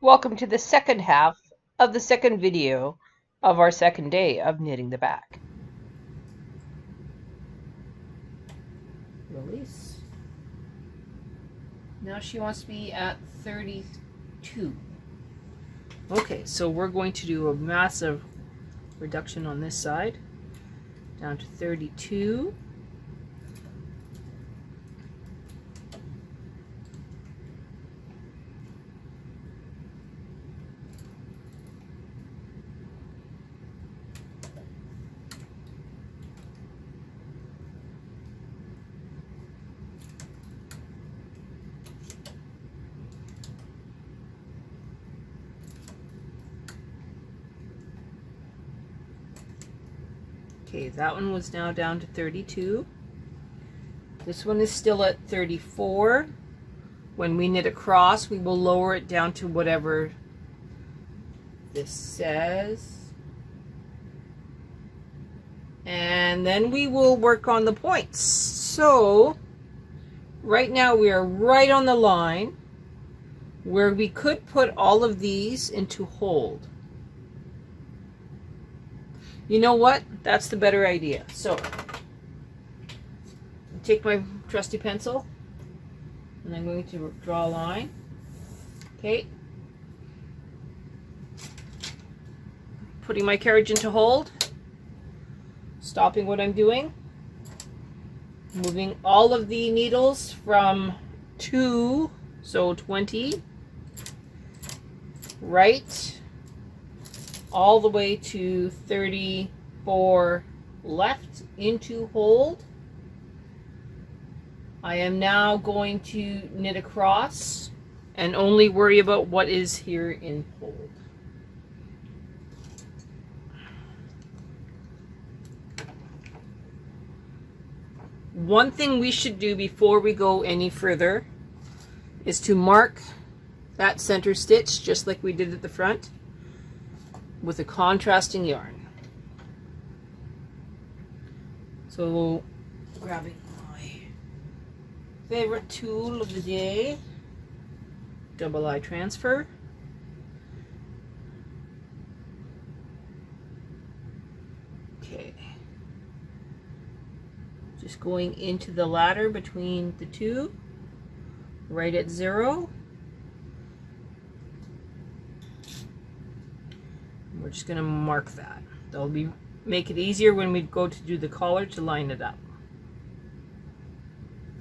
Welcome to the second half of the second video of our second day of knitting the back. Release. Now she wants to be at 32. Okay, so we're going to do a massive reduction on this side down to 32. Okay, that one was now down to 32. This one is still at 34. When we knit across, we will lower it down to whatever this says. And then we will work on the points. So, right now we are right on the line where we could put all of these into hold. You know what? That's the better idea. So, take my trusty pencil and I'm going to draw a line. Okay. Putting my carriage into hold. Stopping what I'm doing. Moving all of the needles from 2, so 20, right, all the way to 34 left into hold. I am now going to knit across and only worry about what is here in hold. One thing we should do before we go any further is to mark that center stitch just like we did at the front with a contrasting yarn. So, grabbing my favorite tool of the day, double eye transfer. Okay. Just going into the ladder between the two, right at 0. We're just going to mark that. That'll make it easier when we go to do the collar to line it up.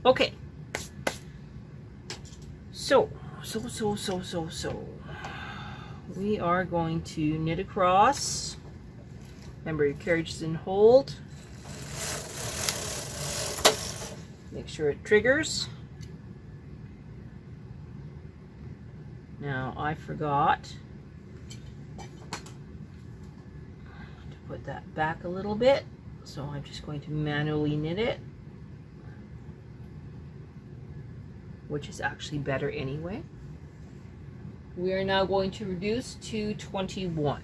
Okay. So we are going to knit across. Remember, your carriage is in hold. Make sure it triggers. Now I forgot to put that back a little bit, so I'm just going to manually knit it, which is actually better anyway. We are now going to reduce to 21.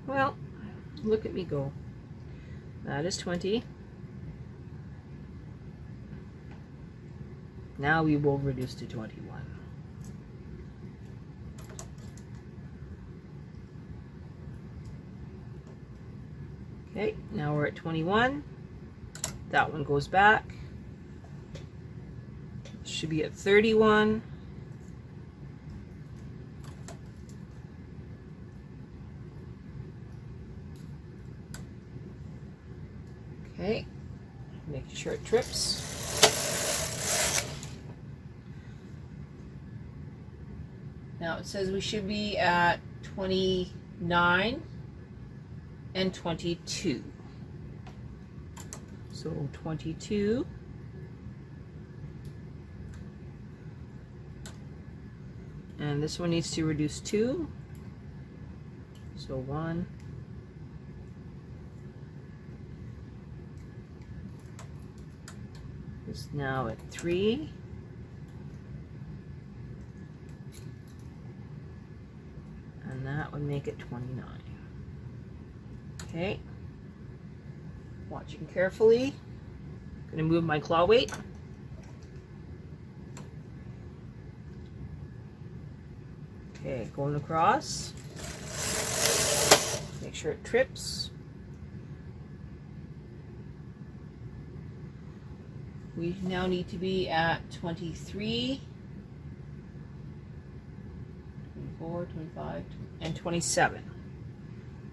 Well, look at me go. That is 20. Now we will reduce to 21. Okay, now we're at 21. That one goes back. Should be at 31. Okay, making sure it trips. Now it says we should be at 29 and 22. So 22. And this one needs to reduce 2. So 1. Is now at 3. And that would make it 29. Okay. Watching carefully. I'm going to move my claw weight. Okay, going across. Make sure it trips. We now need to be at 23, 24, 25, and 27.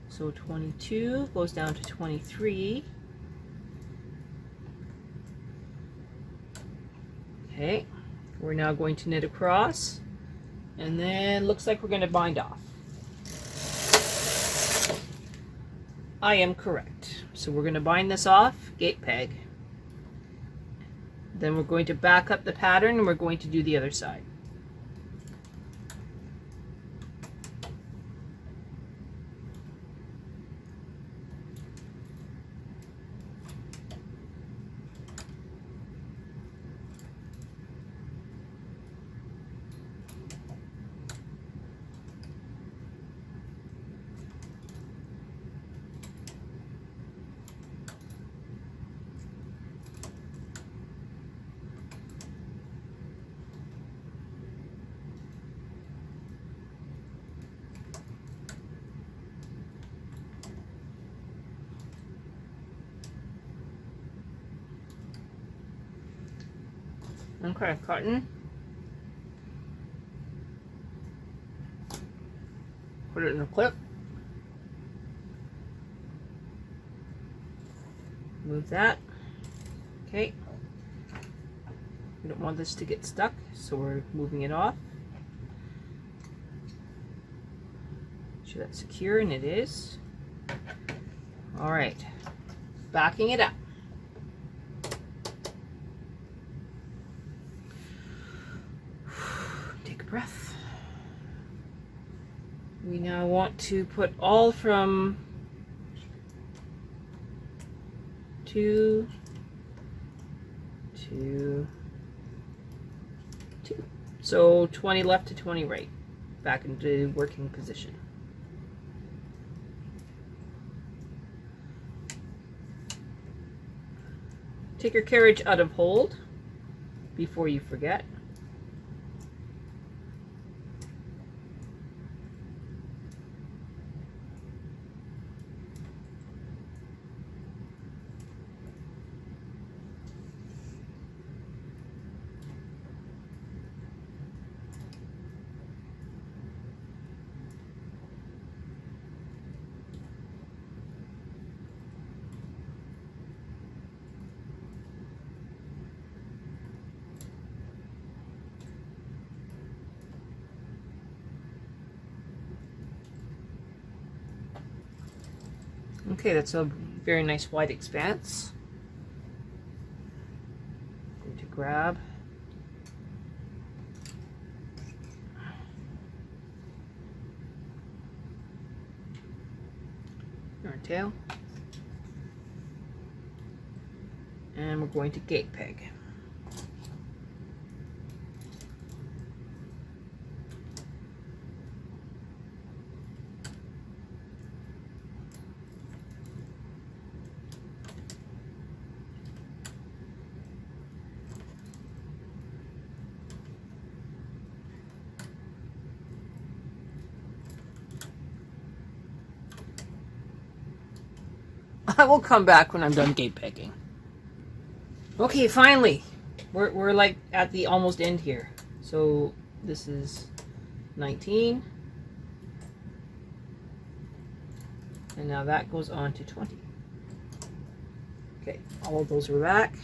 So 22 goes down to 23. Okay, we're now going to knit across, and then looks like we're going to bind off. I am correct. So we're going to bind this off, gate peg. Then we're going to back up the pattern and we're going to do the other side. Okay, cotton. Put it in a clip. Move that. Okay. We don't want this to get stuck, so we're moving it off. Make sure that's secure, and it is. All right. Backing it up. Breath. We now want to put all from 2 to 2. So 20 left to 20 right. Back into working position. Take your carriage out of hold before you forget. Okay, that's a very nice wide expanse. I'm going to grab yarn tail, and we're going to gate peg. I will come back when I'm done gate pegging. Okay, finally, we're like at the almost end here. So this is 19, and now that goes on to 20. Okay, all of those are back.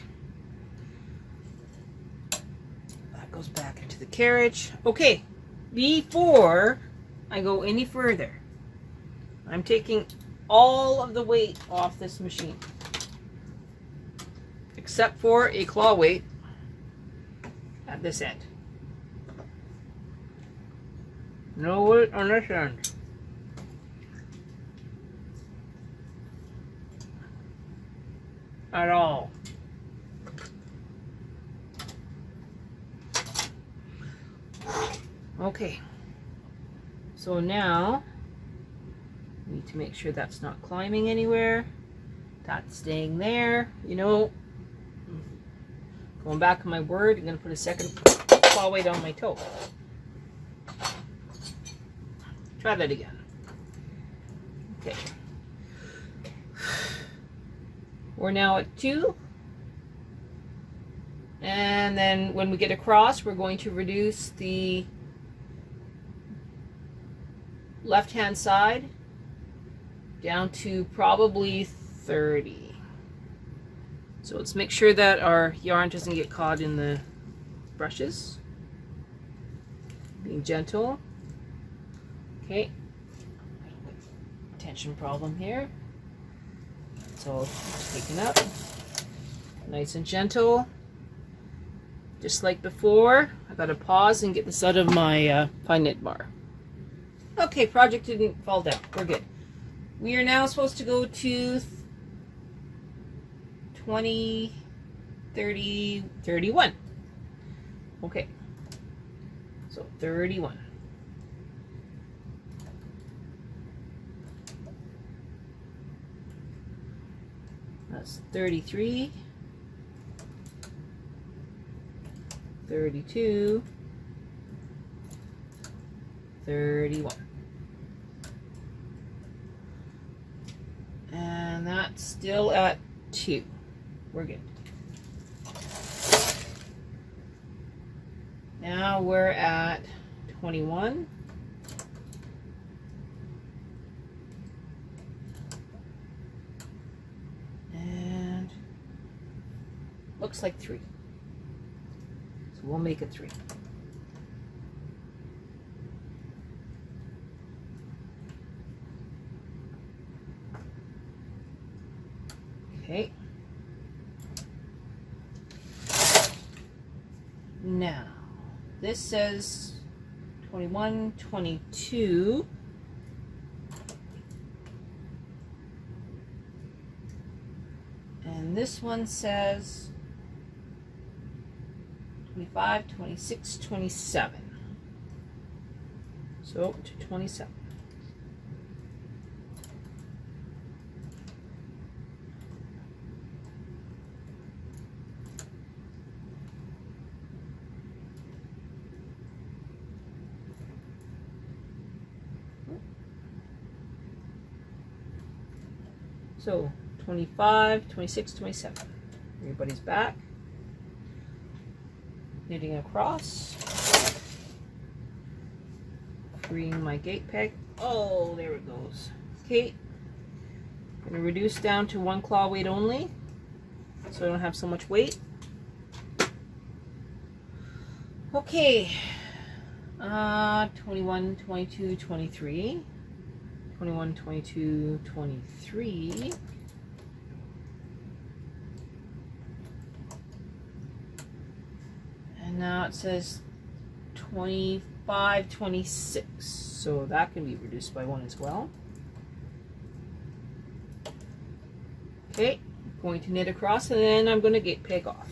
That goes back into the carriage. Okay, before I go any further, I'm taking all of the weight off this machine, except for a claw weight at this end. No weight on this end. At all. Okay, so now we need to make sure that's not climbing anywhere. That's staying there. You know, going back on my word, I'm going to put a second claw weight on my toe. Try that again. Okay. We're now at 2. And then when we get across, we're going to reduce the left-hand side down to probably 30. So let's make sure that our yarn doesn't get caught in the brushes. Being gentle. Okay. Tension problem here. It's all taken up. Nice and gentle. Just like before, I gotta pause and get this out of my pine knit bar. Okay, project didn't fall down. We're good. We are now supposed to go to 20, 30, 31. Okay. So 31. That's 33. 32. 31. And that's still at 2. We're good. Now we're at 21. And looks like 3. So we'll make it 3. Okay. Now, this says 21, 22. And this one says 25, 26, 27. So to 27. So 25, 26, 27. Everybody's back. Knitting across. Freeing my gate peg. Oh, there it goes. Okay. I'm going to reduce down to 1 claw weight only, so I don't have so much weight. Okay. 21, 22, 23. 21, 22, 23. And now it says 25, 26. So that can be reduced by 1 as well. Okay, I'm going to knit across and then I'm going to gate peg off.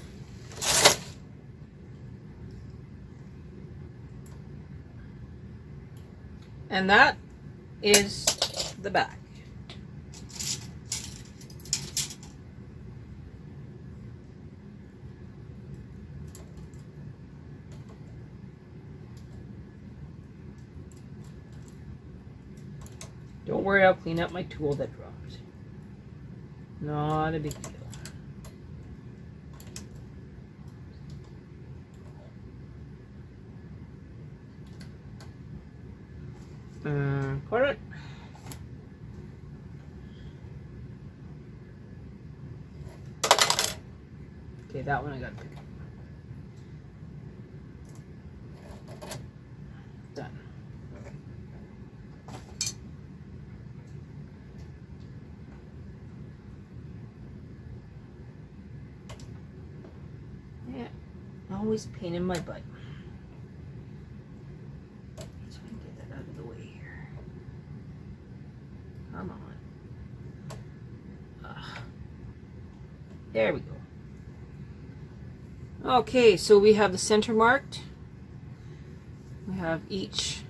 And that is the back. Don't worry, I'll clean up my tool that dropped. Not a big deal. Put it. Okay, that one I got to pick up. Done. Yeah, always pain in my butt. So I can get that out of the way here. Come on. There we go. Okay, so we have the center marked. We have each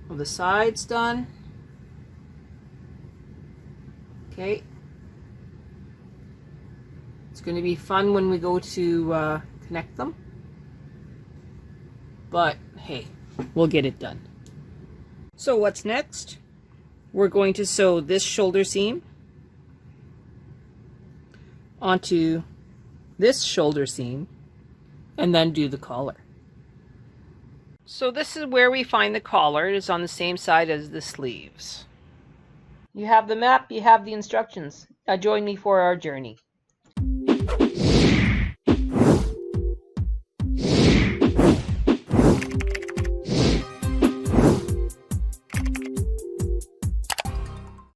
of the sides done. Okay. It's going to be fun when we go to connect them. But hey, we'll get it done. So what's next? We're going to sew this shoulder seam onto this shoulder seam and then do the collar. So this is where we find the collar. It is on the same side as the sleeves. You have the map, you have the instructions. Now join me for our journey.